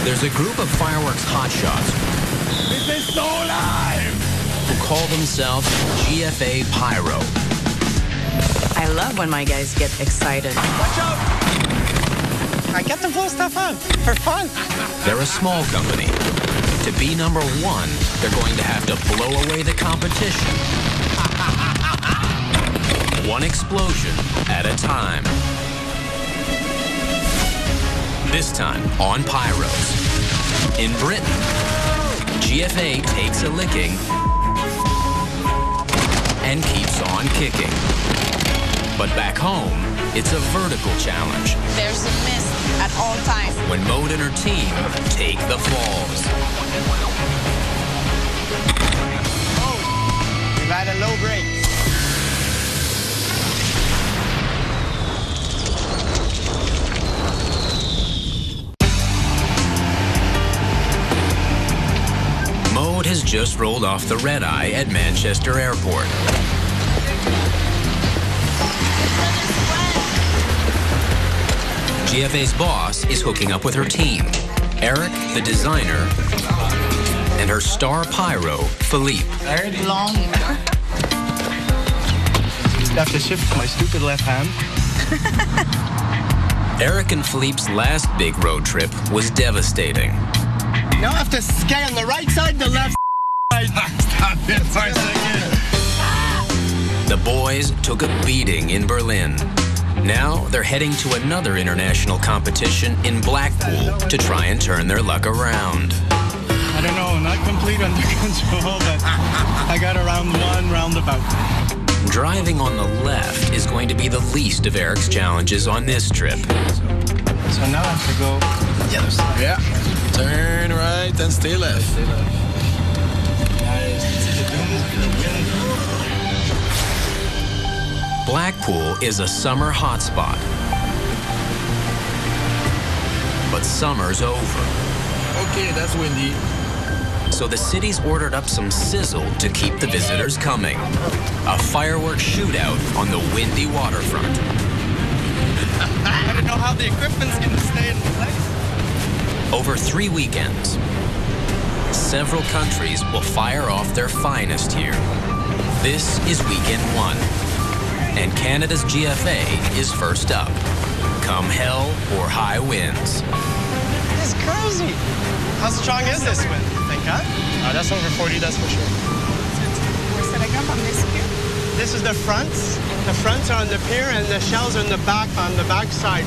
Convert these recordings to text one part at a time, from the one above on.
There's a group of fireworks hotshots This is so live! who call themselves GFA Pyro. I love when my guys get excited. Watch out! I get to blow stuff up for fun. They're a small company. To be number one, they're going to have to blow away the competition. One explosion at a time. This time on Pyros. In Britain, GFA takes a licking and keeps on kicking. But back home, it's a vertical challenge. There's a mist at all times. When Maud and her team take the falls. Oh, we've had a low break. Maud has just rolled off the red-eye at Manchester Airport. GFA's boss is hooking up with her team. Eric, the designer, and her star pyro, Philippe. Long. I have to shift my stupid left hand. Eric and Philippe's last big road trip was devastating. Now I have to stay on the right side, the left side. Stop it for a second. The boys took a beating in Berlin. Now they're heading to another international competition in Blackpool to try and turn their luck around. I don't know, not complete under control, but I got a round one roundabout. Driving on the left is going to be the least of Eric's challenges on this trip. So now I have to go the other side. Yeah. Turn right and stay left. Blackpool is a summer hotspot. But summer's over. Okay, that's windy. So the city's ordered up some sizzle to keep the visitors coming. A fireworks shootout on the windy waterfront. I don't know how the equipment's going to stay in place. Over 3 weekends, several countries will fire off their finest here. This is weekend one, and Canada's GFA is first up. Come hell or high winds. This is crazy. How strong is this wind, you think, huh? That's over 40, that's for sure. This is the fronts. The fronts are on the pier, and the shells are in the back, on the back side.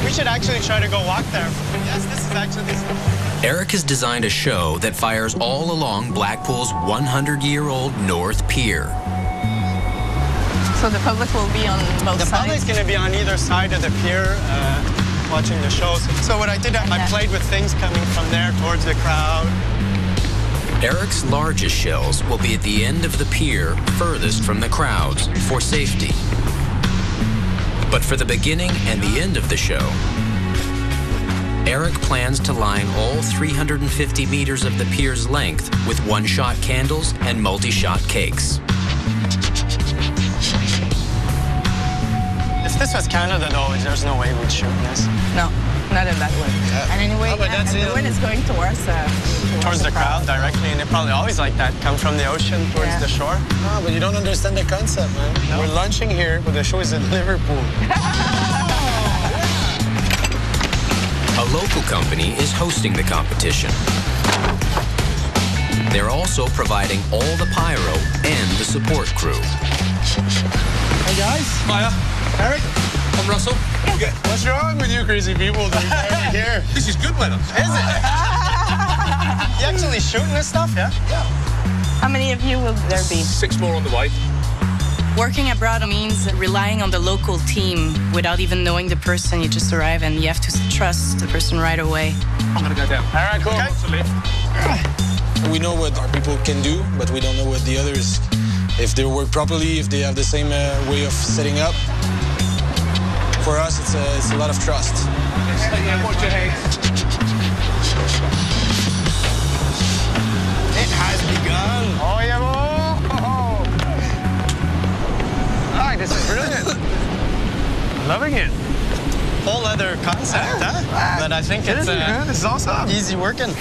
We should actually try to go walk there. Yes, this is actually... Eric has designed a show that fires all along Blackpool's 100-year-old North Pier. So the public will be on both The sides? public's going to be on either side of the pier watching the shows. So what I did, I played with things coming from there towards the crowd. Eric's largest shells will be at the end of the pier, furthest from the crowds, for safety. But for the beginning and the end of the show, Eric plans to line all 350 meters of the pier's length with one-shot candles and multi-shot cakes. If this was Canada, though, there's no way we'd shoot this. No, not in that way. Yeah. And anyway, Oh, but that's the it. wind is going towards Towards the crowd directly, and they probably always like that. Come from the ocean towards the shore. No, but you don't understand the concept, man. No. We're lunching here, but the show is in Liverpool. A local company is hosting the competition. They're also providing all the pyro and the support crew. Hey, guys. Maya. Eric. I'm Russell. Okay. What's wrong with you crazy people doing here? This is good weather. Is it? You actually shooting this stuff, yeah? How many of you will there be? 6 more on the way. Working abroad means relying on the local team without even knowing the person. You just arrive and you have to trust the person right away. I'm gonna go down. All right, cool. Okay. We know what our people can do, but we don't know what the others, if they work properly, if they have the same way of setting up. For us, it's a lot of trust. Watch your head. It has begun. Oh, yeah, oh. All right, this is brilliant. Loving it. Whole another concept, huh? But I think it's awesome. Easy working.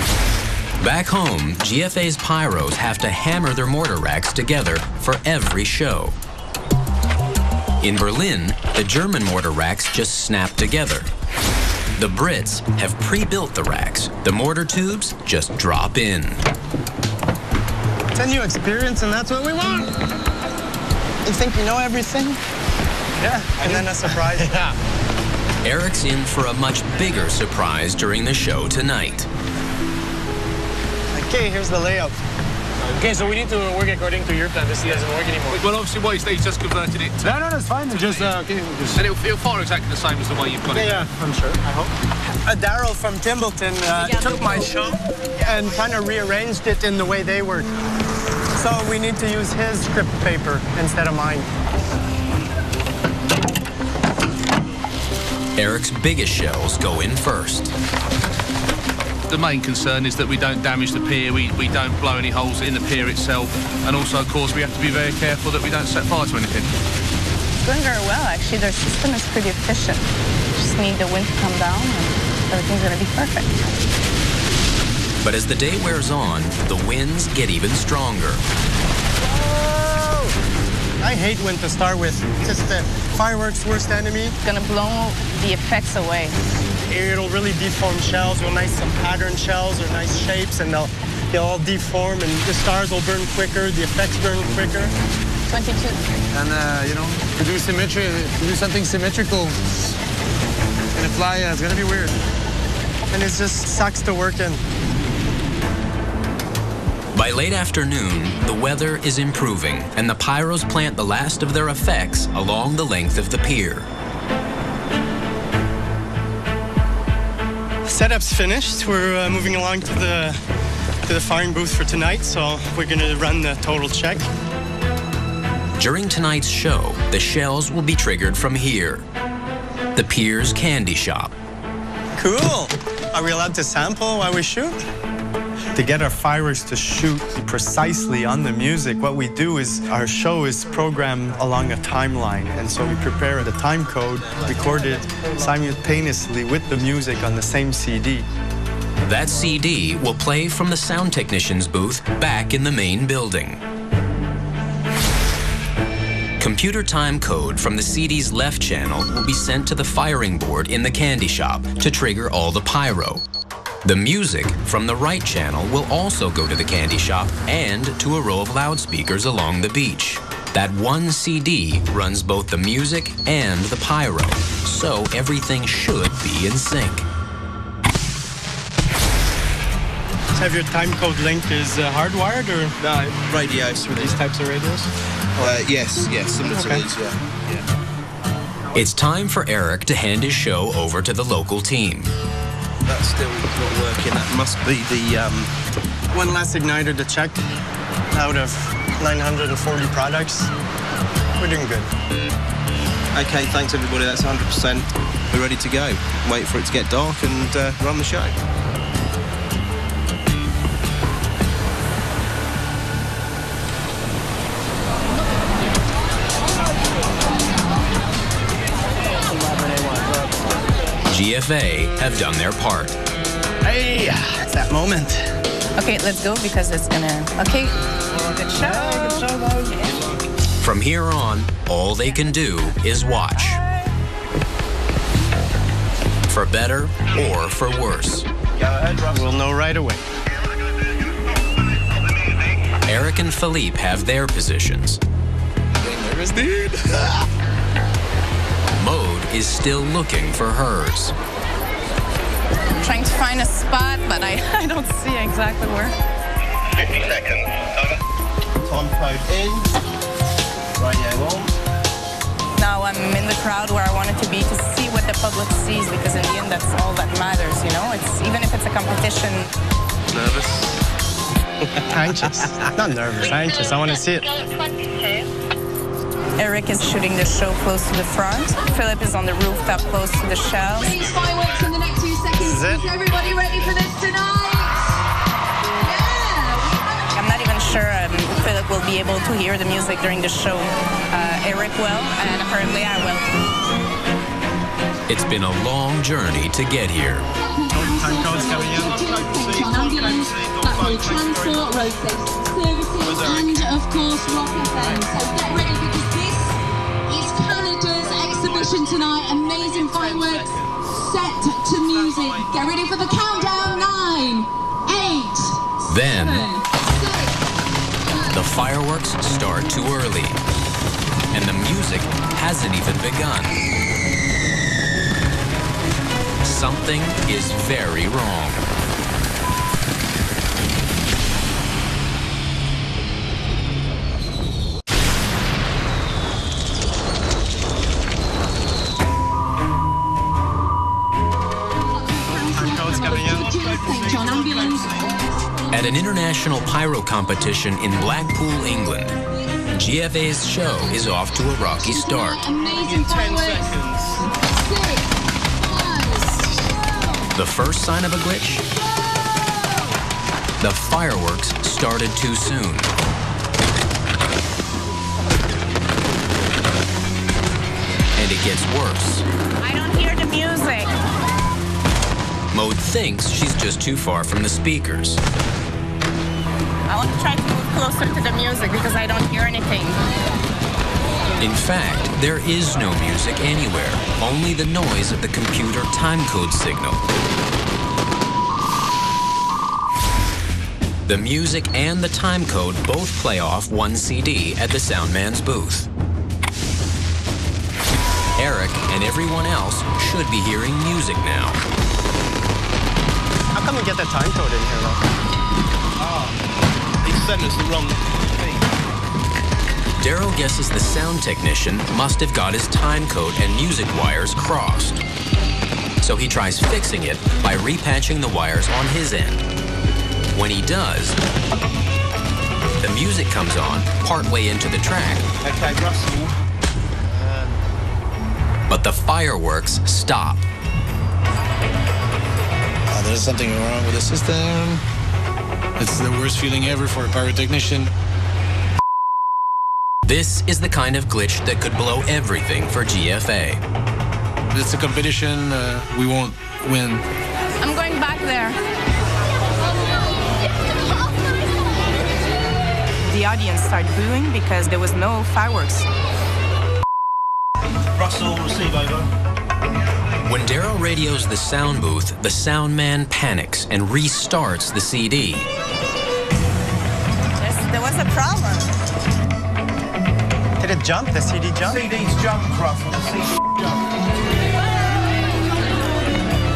Back home, GFA's Pyros have to hammer their mortar racks together for every show. In Berlin, the German mortar racks just snap together. The Brits have pre-built the racks. The mortar tubes just drop in. It's a new experience, and that's what we want. You think you know everything? Yeah, and then a surprise. Yeah. Eric's in for a much bigger surprise during the show tonight. Okay, here's the layout. Okay, so we need to work according to your plan. This doesn't work anymore. Well, obviously, why he's just converted it to... No, it's fine. It's just, okay. And it'll fire exactly the same as the way you've got it. Yeah, I'm sure. I hope. Daryl from Timbleton took my show and kind of rearranged it in the way they work. So we need to use his script paper instead of mine. Eric's biggest shells go in first. The main concern is that we don't damage the pier, we don't blow any holes in the pier itself, and also, of course, we have to be very careful that we don't set fire to anything. It's going very well, actually. Their system is pretty efficient. Just need the wind to come down, and everything's going to be perfect. But as the day wears on, the winds get even stronger. Whoa! I hate wind to start with. It's just the fireworks' worst enemy. It's going to blow the effects away. It'll really deform shells. We'll nice some pattern shells or nice shapes, and they'll all deform, and the stars will burn quicker, the effects burn quicker. 22. And, to do symmetry, to do something symmetrical in a fly, it's going to be weird. And it just sucks to work in. By late afternoon, the weather is improving, and the Pyros plant the last of their effects along the length of the pier. Setup's finished. We're moving along to the firing booth for tonight, so we're going to run the total check. During tonight's show, the shells will be triggered from here, the pier's candy shop. Cool. Are we allowed to sample while we shoot? To get our fireworks to shoot precisely on the music, what we do is our show is programmed along a timeline, and so we prepare the time code, record it simultaneously with the music on the same CD. That CD will play from the sound technician's booth back in the main building. Computer time code from the CD's left channel will be sent to the firing board in the candy shop to trigger all the pyro. The music from the right channel will also go to the candy shop and to a row of loudspeakers along the beach. That one CD runs both the music and the pyro, so everything should be in sync. Have your time code link is hardwired or? No, radios. With these types of radios? Yes, similar to these, yeah. It's time for Eric to hand his show over to the local team. That's still not working. That must be the... One last igniter to check out of 940 products. We're doing good. Okay, thanks everybody. That's 100%. We're ready to go. Wait for it to get dark and run the show. GFA have done their part. Hey, it's that moment. Okay, let's go because it's gonna... Okay, good show. Good show, guys. From here on, all they can do is watch. For better or for worse. Go ahead, Rob. We'll know right away. Eric and Philippe have their positions. Nervous, dude. Maude is still looking for hers. I'm trying to find a spot, but I don't see exactly where. 50 seconds. Time code in. Radio on. Now I'm in the crowd where I wanted to be to see what the public sees, because in the end, that's all that matters, you know? It's even if it's a competition. Nervous? Anxious. Not nervous, anxious. I want to see it. Eric is shooting the show close to the front. Philip is on the rooftop close to the shells. These fireworks in the next 2 seconds. This is it. Is everybody ready for this tonight? Yeah. I'm not even sure Philip will be able to hear the music during the show. Eric will, and apparently I will. It's been a long journey to get here. Time codes coming in. Ambulance, Blackpool Transport, Road Safety Services, and of course Rock FM. So get ready because this is Canada's exhibition tonight. Amazing fireworks set to music. Get ready for the countdown. 9, 8, Then 7, 6, the fireworks start too early, and the music hasn't even begun. Something is very wrong. Time codes coming in. St. John Ambulance. At an international pyro competition in Blackpool, England, GFA's show is off to a rocky start. Amazing fireworks. 6, 5, The first sign of a glitch? The fireworks started too soon. And it gets worse. I don't hear the music. Maud thinks she's just too far from the speakers. I want to try to move closer to the music because I don't hear anything. In fact, there is no music anywhere, only the noise of the computer timecode signal. The music and the timecode both play off one CD at the soundman's booth. Eric and everyone else should be hearing music now. How come we get the time code in here, though? He sent us the wrong thing. Daryl guesses the sound technician must have got his timecode and music wires crossed. So he tries fixing it by repatching the wires on his end. When he does, the music comes on partway into the track, Okay, Russell. but the fireworks stop. There's something wrong with the system. It's the worst feeling ever for a pyrotechnician. This is the kind of glitch that could blow everything for GFA. It's a competition. We won't win. I'm going back there. The audience started booing because there was no fireworks. Russell, receive over. When Daryl radios the sound booth, the sound man panics and restarts the CD. There was a problem. Did it jump? The CD jump? CD's jumped, Russell. The CD jumped.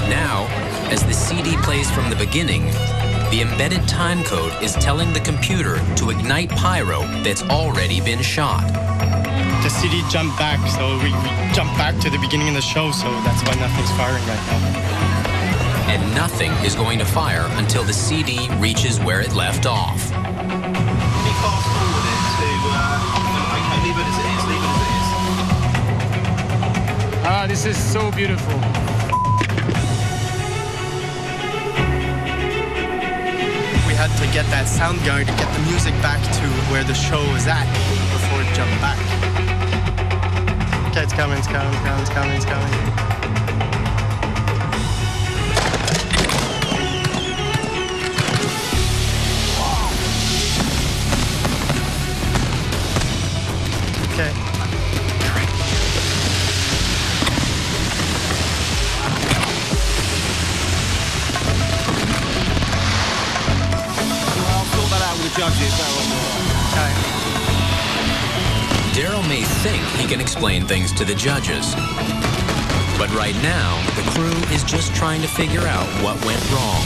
Now, as the CD plays from the beginning, the embedded timecode is telling the computer to ignite pyro that's already been shot. The CD jumped back, so we jumped back to the beginning of the show, so that's why nothing's firing right now. And nothing is going to fire until the CD reaches where it left off. Can you fast forward it to, okay, leave it as it is, leave it as it is. Ah, this is so beautiful. We had to get that sound guy to get the music back to where the show was at before it jumped back. Okay, it's coming, it's coming, it's coming, it's coming, it's coming. Okay. I'll sort that out with the judges. Okay. Daryl may think he can explain things to the judges. But right now, the crew is just trying to figure out what went wrong.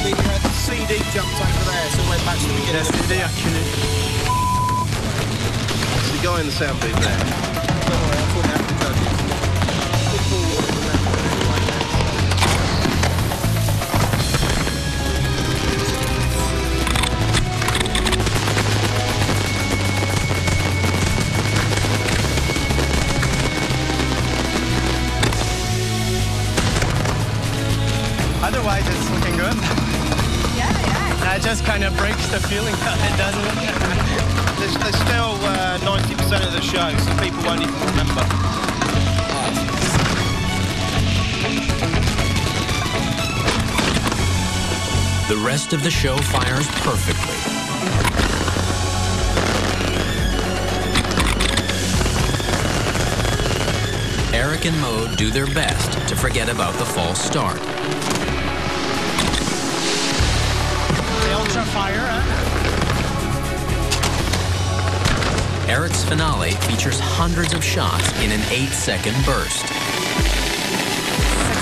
The CD jumped over there, so it went back to the beginning. The CD actually. It's the guy in the sound booth there. Don't worry, I'll sort it out with the judges. Put forward and then like that. Otherwise, it's looking good. Yeah. That just kind of breaks the feeling of it, doesn't it? There's still 90% of the show, so people won't even remember. The rest of the show fires perfectly. Eric and Maude do their best to forget about the false start. The ultra fire, huh? Eric's finale features hundreds of shots in an 8-second burst.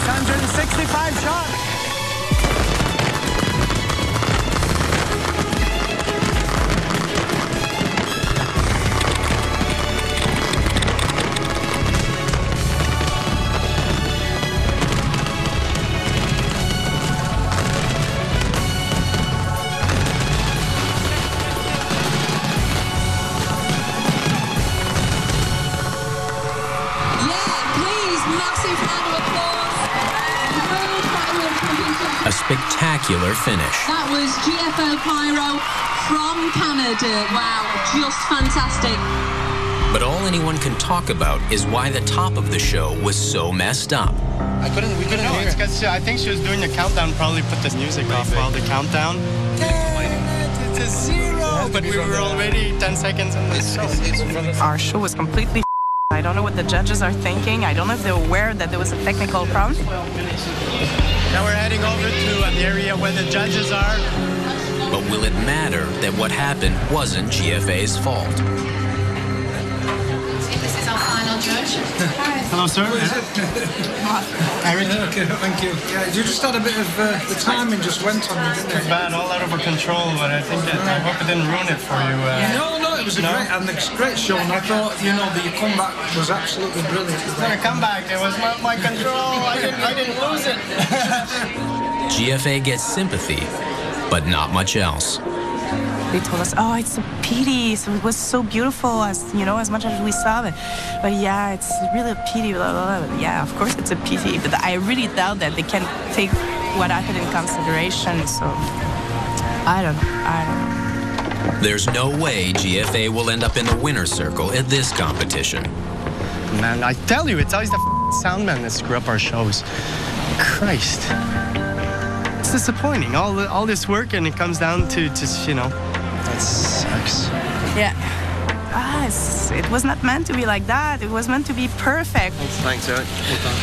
665 shots. A spectacular finish. That was GFO Pyro from Canada. Wow, just fantastic. But all anyone can talk about is why the top of the show was so messed up. We couldn't hear. It's because I think she was doing the countdown, probably put the music off while the countdown. 10 to 0, but we were already 10 seconds in the show. Our show was completely I don't know what the judges are thinking. I don't know if they're aware that there was a technical problem. Now we're heading over to the area where the judges are. But will it matter that what happened wasn't GFA's fault? This is our final judge. Hello, sir. Eric. Okay, thank you. Yeah, you just had a bit of the timing just went on you, didn't it? Too bad, all out of control, but I think I hope it didn't ruin it for you. No, it was a great show, and I thought, you know, the comeback was absolutely brilliant. It's not a comeback, it was my control. I didn't lose it. GFA gets sympathy, but not much else. They told us, oh, it's a pity. So it was so beautiful, as you know, as much as we saw it. But yeah, it's really a pity. Blah, blah, blah. Yeah, of course it's a pity. But I really doubt that they can take what happened in consideration. So I don't know. There's no way GFA will end up in the winner's circle at this competition. Man, I tell you, it's always the sound men that screw up our shows. Christ. It's disappointing. All this work, and it comes down to just, you know, that sucks. Yeah. It was not meant to be like that. It was meant to be perfect. Thanks, Eric.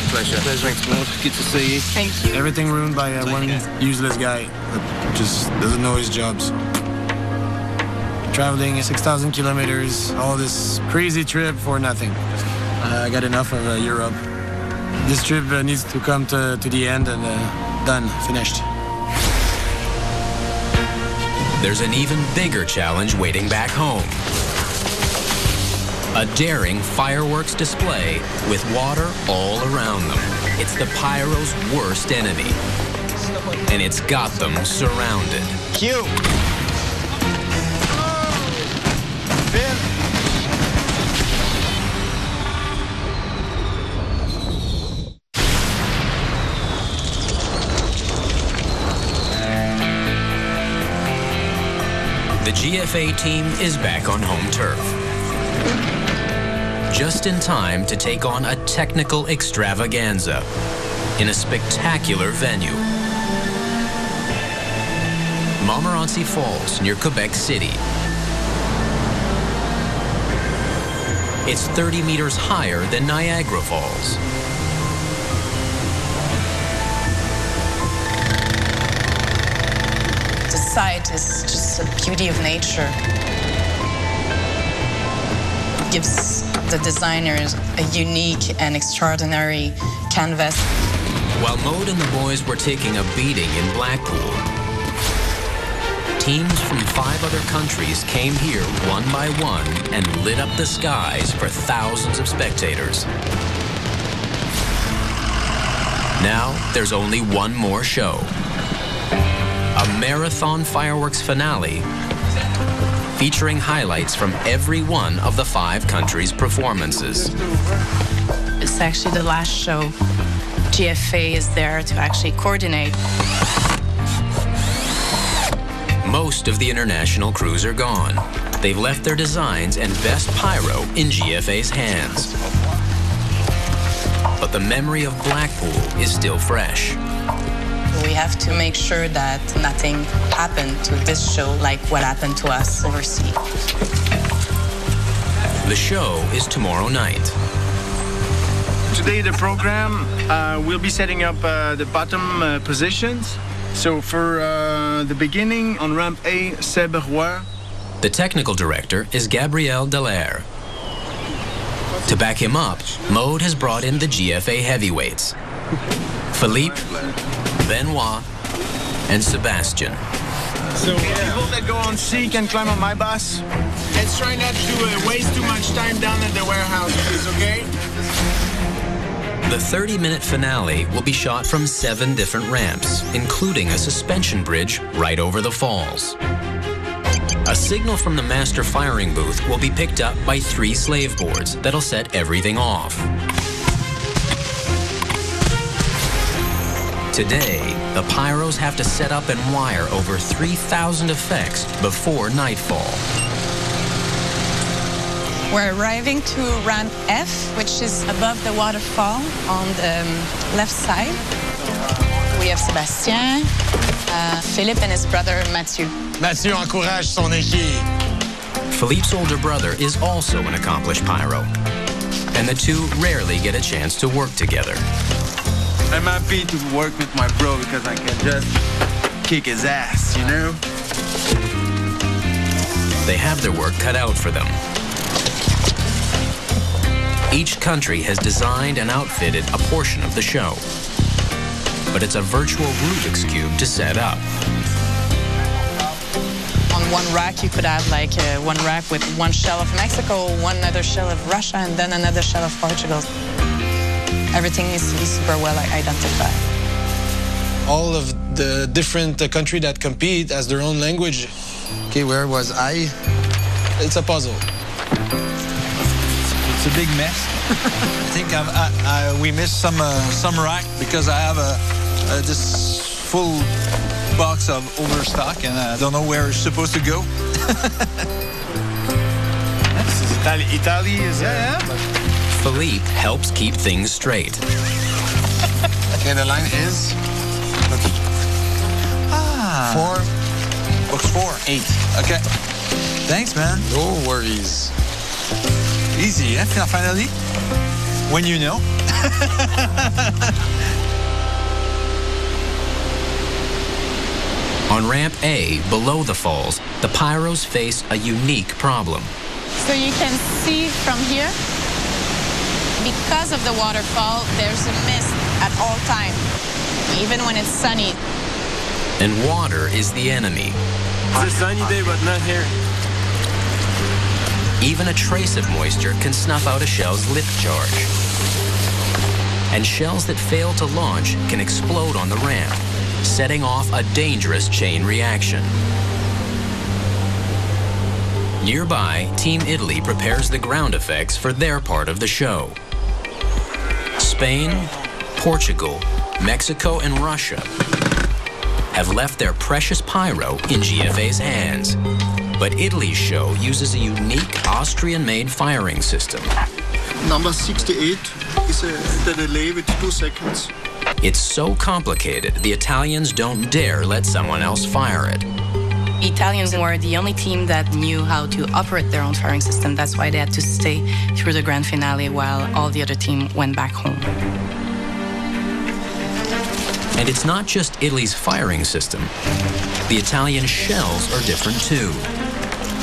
Pleasure. Thanks, Maud. Good to see you. Thank you. Everything ruined by one useless guy that just doesn't know his jobs. Traveling 6,000 kilometers, all this crazy trip for nothing. I got enough of Europe. This trip needs to come to the end and done, finished. There's an even bigger challenge waiting back home. A daring fireworks display with water all around them. It's the Pyros' worst enemy. And it's got them surrounded. Cue! The GFA team is back on home turf. Just in time to take on a technical extravaganza in a spectacular venue. Montmorency Falls near Quebec City. It's 30 meters higher than Niagara Falls. The site is just a beauty of nature. It gives the designers a unique and extraordinary canvas. While Maude and the boys were taking a beating in Blackpool, teams from 5 other countries came here one by one and lit up the skies for thousands of spectators. Now, there's only one more show. A marathon fireworks finale featuring highlights from every one of the 5 countries' performances. It's actually the last show. GFA is there to actually coordinate. Most of the international crews are gone. They've left their designs and best pyro in GFA's hands. But the memory of Blackpool is still fresh. We have to make sure that nothing happened to this show like what happened to us overseas. The show is tomorrow night. Today the program, we'll be setting up the bottom positions. So for the beginning, on ramp A, s01e. The technical director is Gabriel Dallaire. To back him up, Maude has brought in the GFA heavyweights. Philippe, Benoit, and Sebastian. So people that go on C can climb on my bus. Let's try not to waste too much time down at the warehouse, please, okay? The 30-minute finale will be shot from 7 different ramps, including a suspension bridge right over the falls. A signal from the master firing booth will be picked up by 3 slave boards that'll set everything off. Today, the Pyros have to set up and wire over 3,000 effects before nightfall. We're arriving to ramp F, which is above the waterfall on the left side. We have Sebastian, Philippe and his brother Mathieu. Mathieu encourage son équipe. Philippe's older brother is also an accomplished pyro, and the two rarely get a chance to work together. I'm happy to work with my bro because I can just kick his ass, you know? They have their work cut out for them. Each country has designed and outfitted a portion of the show, but it's a virtual Rubik's Cube to set up. On one rack, you could have like one rack with one shell of Mexico, one other shell of Russia, and then another shell of Portugal. Everything needs to be super well identified. All of the different countries that compete has their own language. Okay, where was I? It's a puzzle. It's a big mess. I think we missed some rack because I have this full box of overstock and I don't know where it's supposed to go. This is Italy is Philippe helps keep things straight. Okay, the line is 4. Box 4. 8. Okay. Thanks, man. No worries. Easy, eh? Finally. When you know. On ramp A, below the falls, the Pyros face a unique problem. So you can see from here, because of the waterfall, there's a mist at all times, even when it's sunny. And water is the enemy. It's a sunny day, but not here. Even a trace of moisture can snuff out a shell's lift charge. And shells that fail to launch can explode on the ramp, setting off a dangerous chain reaction. Nearby, Team Italy prepares the ground effects for their part of the show. Spain, Portugal, Mexico, and Russia have left their precious pyro in GFA's hands. But Italy's show uses a unique Austrian-made firing system. Number 68 is a delay with 2 seconds. It's so complicated, the Italians don't dare let someone else fire it. Italians were the only team that knew how to operate their own firing system. That's why they had to stay through the grand finale while all the other team went back home. And it's not just Italy's firing system. The Italian shells are different too.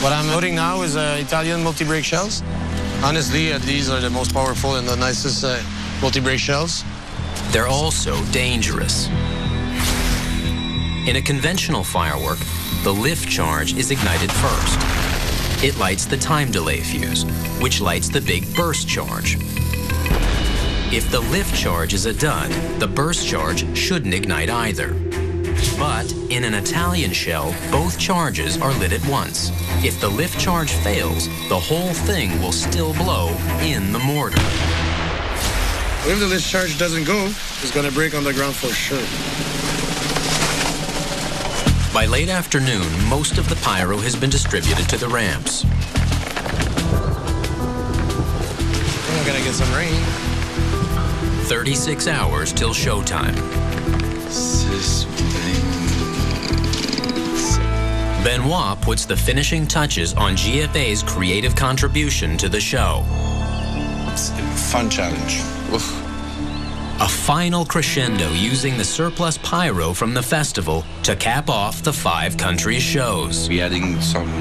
What I'm loading now is Italian multi-break shells. Honestly, these are the most powerful and the nicest multi-break shells. They're also dangerous. In a conventional firework, the lift charge is ignited first. It lights the time delay fuse, which lights the big burst charge. If the lift charge is a dud, the burst charge shouldn't ignite either. But in an Italian shell, both charges are lit at once. If the lift charge fails, the whole thing will still blow in the mortar. If the lift charge doesn't go, it's going to break on the ground for sure. By late afternoon, most of the pyro has been distributed to the ramps. We're going to get some rain. 36 hours till showtime. Benoit puts the finishing touches on GFA's creative contribution to the show. It's a fun challenge. Oof. A final crescendo using the surplus pyro from the festival to cap off the 5 country shows. We're adding some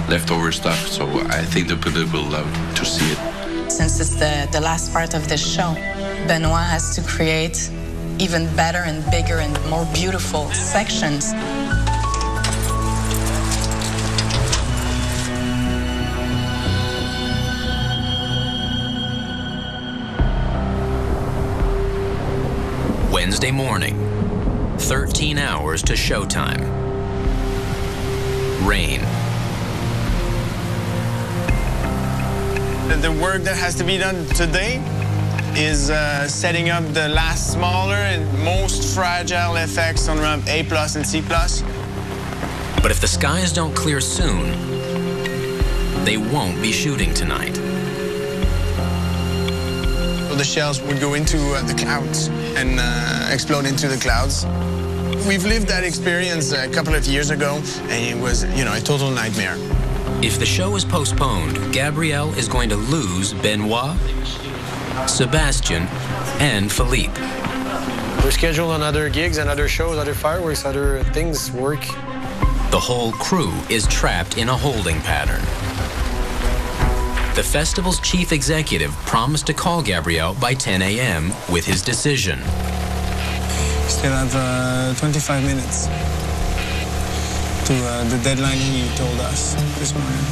leftover stuff, so I think the public will love to see it. Since it's the last part of the show, Benoit has to create even better and bigger and more beautiful sections. Wednesday morning, 13 hours to showtime. Rain. The work that has to be done today is setting up the last smaller and most fragile effects on ramp A+ and C+. But if the skies don't clear soon, they won't be shooting tonight. The shells would go into the clouds and explode into the clouds. We've lived that experience a couple of years ago, and it was, a total nightmare. If the show is postponed, Gabrielle is going to lose Benoit, Sebastian, and Philippe. We're scheduled on other gigs and other shows, other fireworks, other things, work. The whole crew is trapped in a holding pattern. The festival's chief executive promised to call Gabrielle by 10 a.m. with his decision. Still have 25 minutes to the deadline he told us this morning.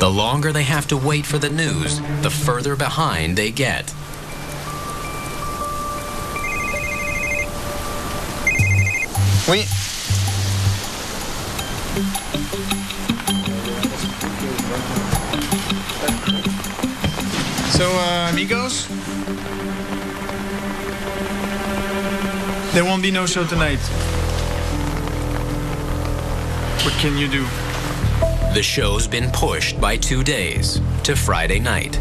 The longer they have to wait for the news, the further behind they get. Oui. So, amigos, there won't be no show tonight. What can you do? The show's been pushed by 2 days to Friday night.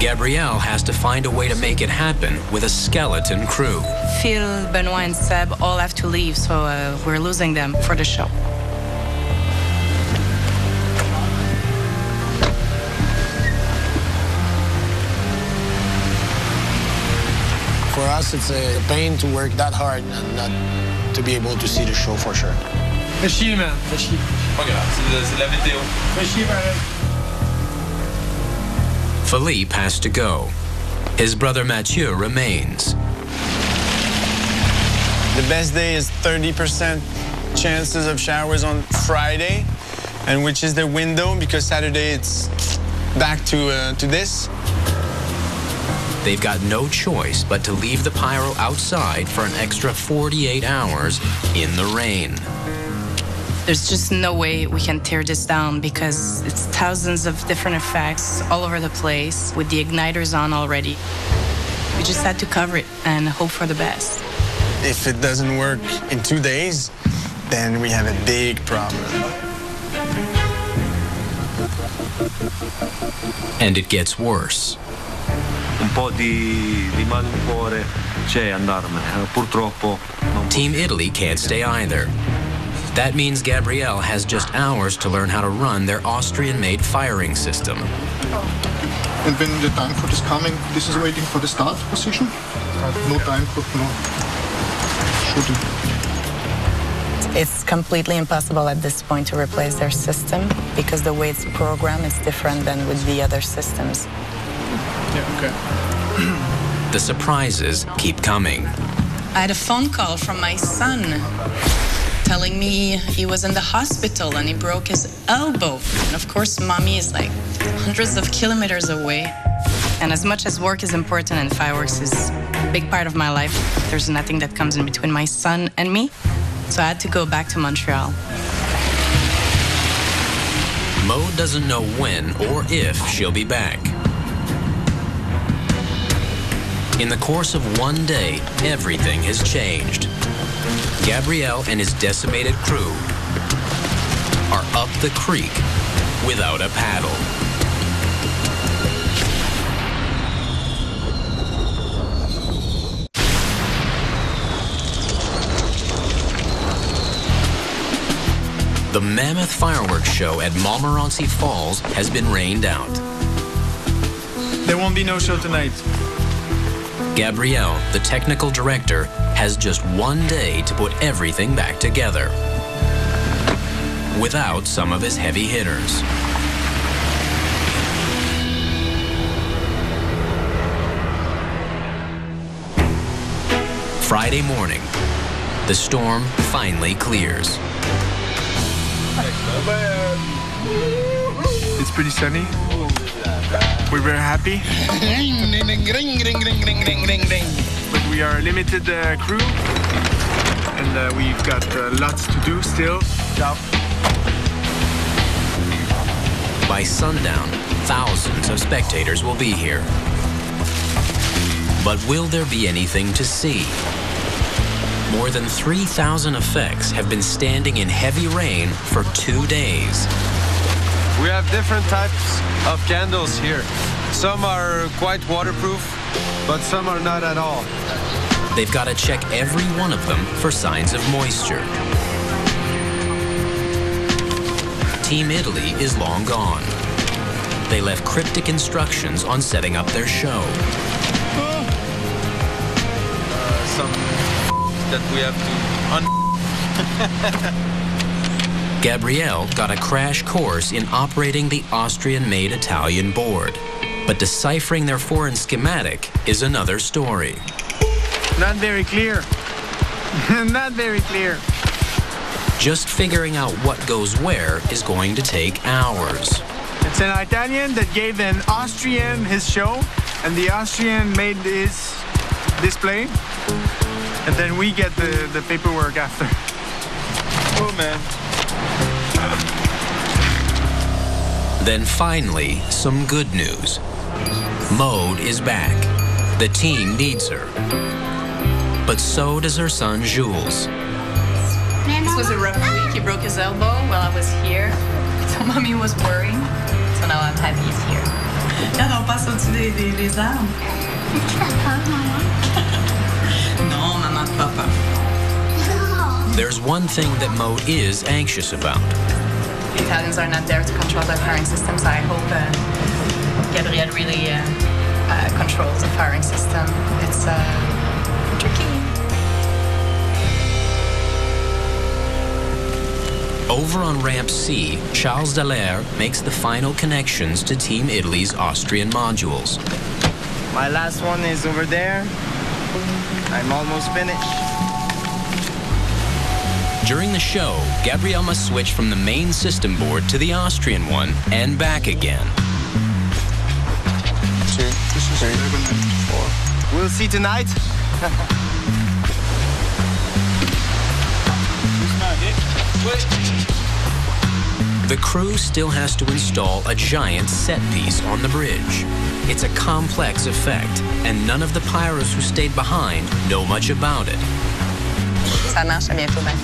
Gabrielle has to find a way to make it happen with a skeleton crew. Phil, Benoit, and Seb all have to leave, so we're losing them for the show. For us, it's a pain to work that hard and not to be able to see the show for sure. Fais chier, man. Fais chier. Pas grave, c'est la vidéo. Fais chier, pareil. Philippe has to go. His brother Mathieu remains. The best day is 30% chances of showers on Friday, and which is the window because Saturday it's back to this. They've got no choice but to leave the pyro outside for an extra 48 hours in the rain. There's just no way we can tear this down because it's thousands of different effects all over the place with the igniters on already. We just had to cover it and hope for the best. If it doesn't work in 2 days, then we have a big problem. And it gets worse. Un po' di malincuore c'è andarmene, purtroppo. Team Italy can't stay either. That means Gabrielle has just hours to learn how to run their Austrian-made firing system. And when the time for this coming, this is waiting for the start position. No time for no shooting. It's completely impossible at this point to replace their system because the way it's programmed is different than with the other systems. Yeah, okay. The surprises keep coming. I had a phone call from my son telling me he was in the hospital and he broke his elbow. And of course, mommy is like hundreds of kilometers away. And as much as work is important and fireworks is a big part of my life, there's nothing that comes in between my son and me. So I had to go back to Montreal. Mo doesn't know when or if she'll be back. In the course of 1 day, everything has changed. Gabrielle and his decimated crew are up the creek without a paddle. The mammoth fireworks show at Montmorency Falls has been rained out. There won't be no show tonight. Gabrielle, the technical director, has just one day to put everything back together without some of his heavy hitters. Friday morning, the storm finally clears. It's pretty sunny. We're very happy. But we are a limited crew, and we've got lots to do still. By sundown, thousands of spectators will be here. But will there be anything to see? More than 3,000 effects have been standing in heavy rain for 2 days. We have different types of candles here. Some are quite waterproof, but some are not at all. They've got to check every one of them for signs of moisture. Team Italy is long gone. They left cryptic instructions on setting up their show. Some that we have to Gabrielle got a crash course in operating the Austrian-made Italian board. But deciphering their foreign schematic is another story. Not very clear. Not very clear. Just figuring out what goes where is going to take hours. It's an Italian that gave an Austrian his show, and the Austrian made his display, and then we get the paperwork after. Oh, man. Then finally, some good news. Maude is back. The team needs her. But so does her son, Jules. This was a rough week. He broke his elbow while I was here. So mommy was worried. So now I'm happy he's here. Regarde, on passe au-dessus des arbres. Tu as peur, maman? Non, maman, pas peur. There's one thing that Maude is anxious about. The Italians are not there to control the firing system, so I hope Gabrielle really controls the firing system. It's tricky. Over on Ramp C, Charles Dallaire makes the final connections to Team Italy's Austrian modules. My last one is over there. I'm almost finished. During the show, Gabrielle must switch from the main system board to the Austrian one and back again. 2, 3, 4. We'll see tonight. The crew still has to install a giant set piece on the bridge. It's a complex effect, and none of the Pyros who stayed behind know much about it. Ça marche, à bientôt, bye.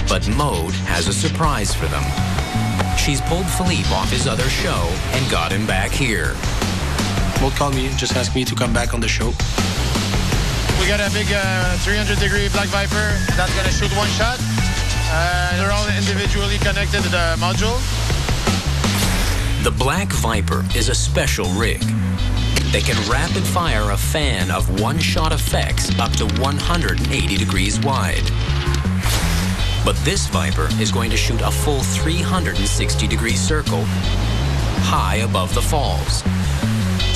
But Maude has a surprise for them. She's pulled Philippe off his other show and got him back here. Maude called me, just asked me to come back on the show. We got a big 300-degree Black Viper that's going to shoot one shot. They're all individually connected to the module. The Black Viper is a special rig. They can rapid fire a fan of one-shot effects up to 180 degrees wide. But this Viper is going to shoot a full 360-degree circle high above the falls.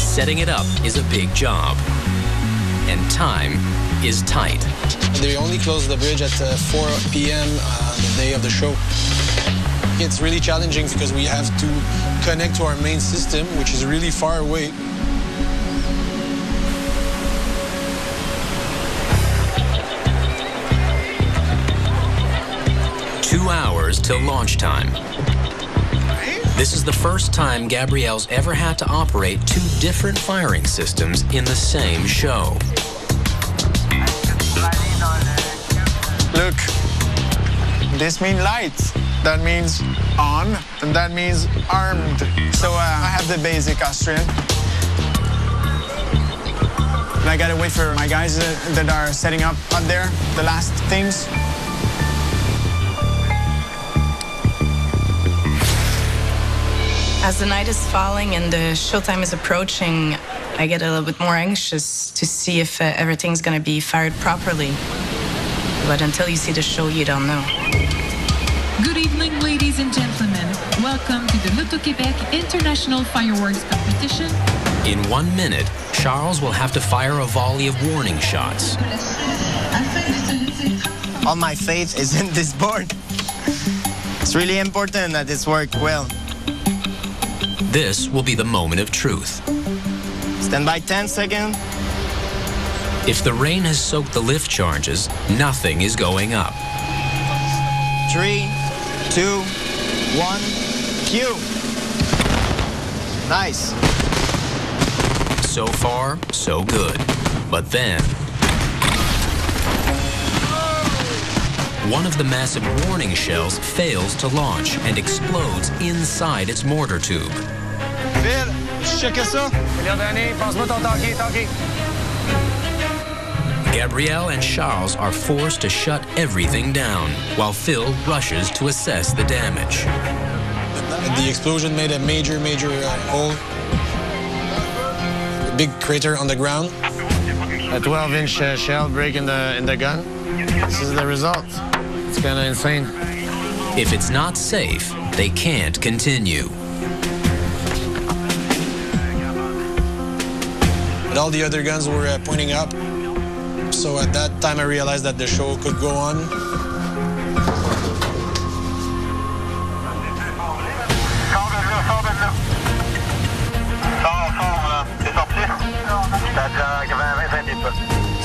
Setting it up is a big job, and time is tight. They only close the bridge at 4 p.m. The day of the show. It's really challenging because we have to connect to our main system, which is really far away. Hours till launch time. This is the first time Gabrielle's ever had to operate 2 different firing systems in the same show. Look, this means lights. That means on, and that means armed. So I have the basic Austrian. And I gotta wait for my guys that are setting up there, the last things. As the night is falling and the showtime is approaching, I get a little bit more anxious to see if everything's going to be fired properly. But until you see the show, you don't know. Good evening, ladies and gentlemen. Welcome to the L'Auto-Québec International Fireworks Competition. In 1 minute, Charles will have to fire a volley of warning shots. All my faith is in this board. It's really important that this works well. This will be the moment of truth. Stand by 10 seconds. If the rain has soaked the lift charges, nothing is going up. 3, 2, 1, cue. Nice. So far, so good. But then, one of the massive warning shells fails to launch and explodes inside its mortar tube. Phil, checker ça. Passe-moi ton tanky. Gabrielle and Charles are forced to shut everything down, while Phil rushes to assess the damage. The explosion made a major hole. A big crater on the ground. A 12-inch shell break in the gun. This is the result. It's kind of insane. If it's not safe, they can't continue. But all the other guns were pointing up. So at that time I realized that the show could go on.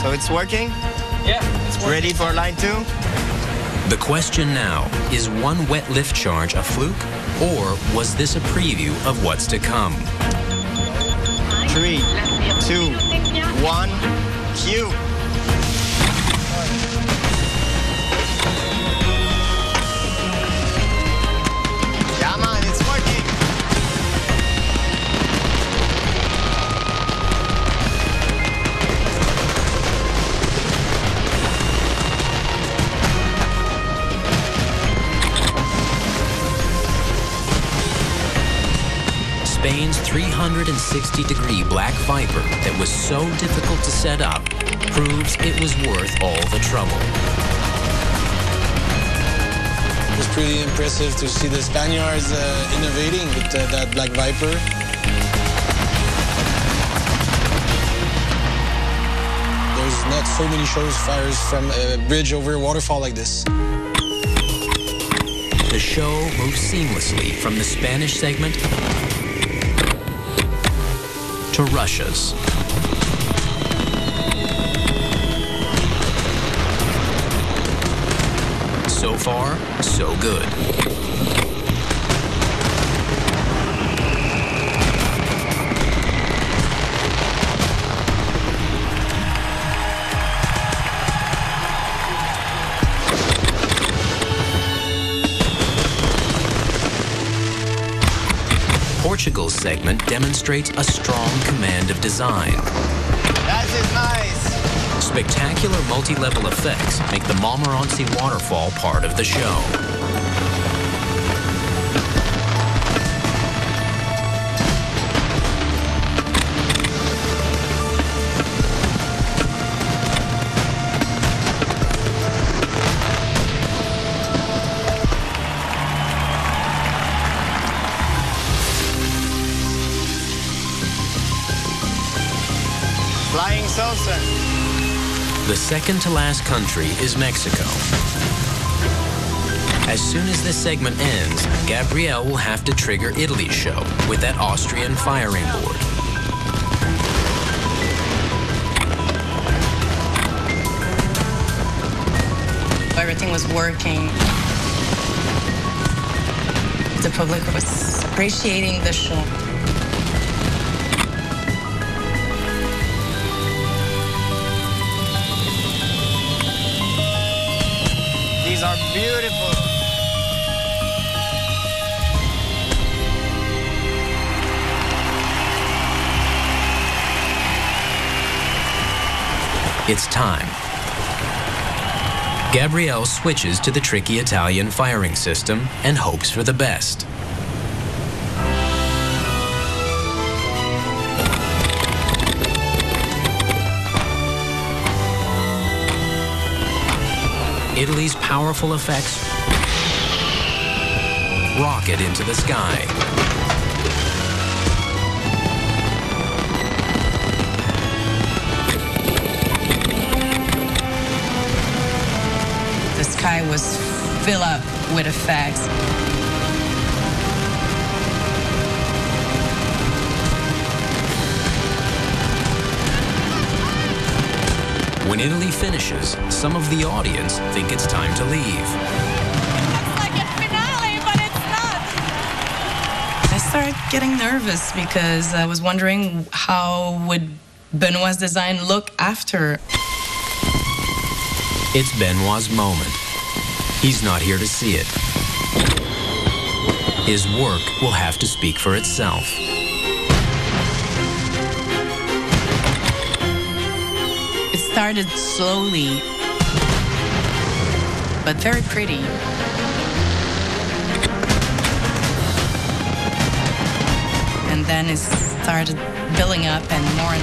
So it's working? Yeah, it's working. Ready for line 2? The question now, is one wet lift charge a fluke, or was this a preview of what's to come? 3, 2, 1, cue. Come on, it's working. Spain's 360-degree Black Viper that was so difficult to set up proves it was worth all the trouble. It was pretty impressive to see the Spaniards innovating with that Black Viper. There's not so many shows fires from a bridge over a waterfall like this. The show moves seamlessly from the Spanish segment to Russia's. So far, so good. Portugal's segment demonstrates a strong command of design. That is nice. Spectacular multi-level effects make the Montmorency waterfall part of the show. Flying salsa. The second to last country is Mexico. As soon as this segment ends, Gabrielle will have to trigger Italy's show with that Austrian firing board. Everything was working. The public was appreciating the show. These are beautiful. It's time. Gabrielle switches to the tricky Italian firing system and hopes for the best. Italy's powerful effects rocket into the sky. The sky was filled up with effects. When Italy finishes, some of the audience think it's time to leave. It's like a finale, but it's not. I started getting nervous because I was wondering how would Benoit's design look after. It's Benoit's moment. He's not here to see it. His work will have to speak for itself. It started slowly, but very pretty. And then it started building up and more.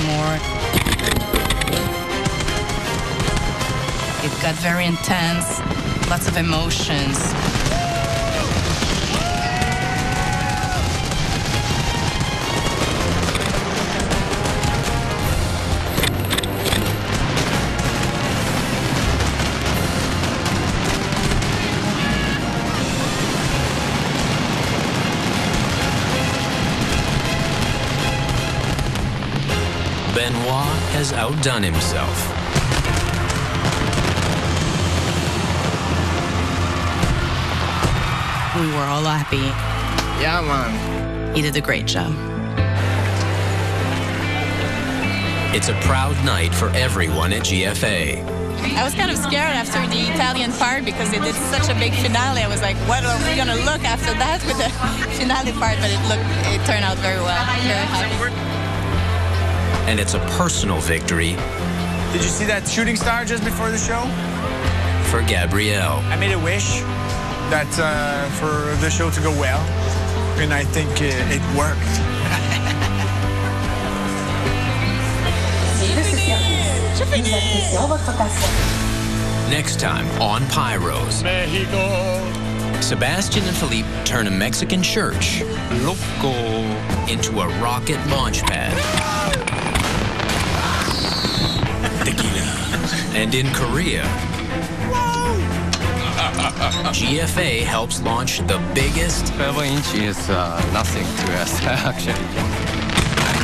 It got very intense, lots of emotions. Benoit has outdone himself. We were all happy. Yeah, man. He did a great job. It's a proud night for everyone at GFA. I was kind of scared after the Italian part because they did such a big finale. I was like, what are we gonna look after that with the finale part? But it turned out very well. Very happy. And it's a personal victory. Did you see that shooting star just before the show? For Gabrielle. I made a wish that for the show to go well, and I think it worked. Next time on Pyros. Mexico. Sebastian and Philippe turn a Mexican church loco into a rocket launch pad. Tequila. And in Korea, GFA helps launch the biggest 12-inch is nothing to us, actually.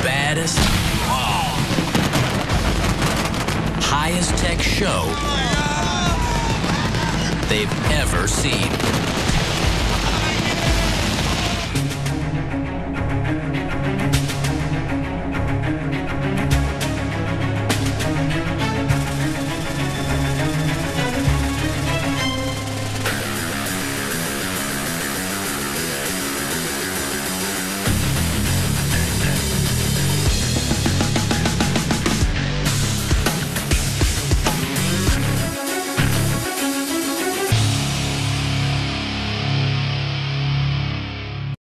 baddest, highest tech show they've ever seen.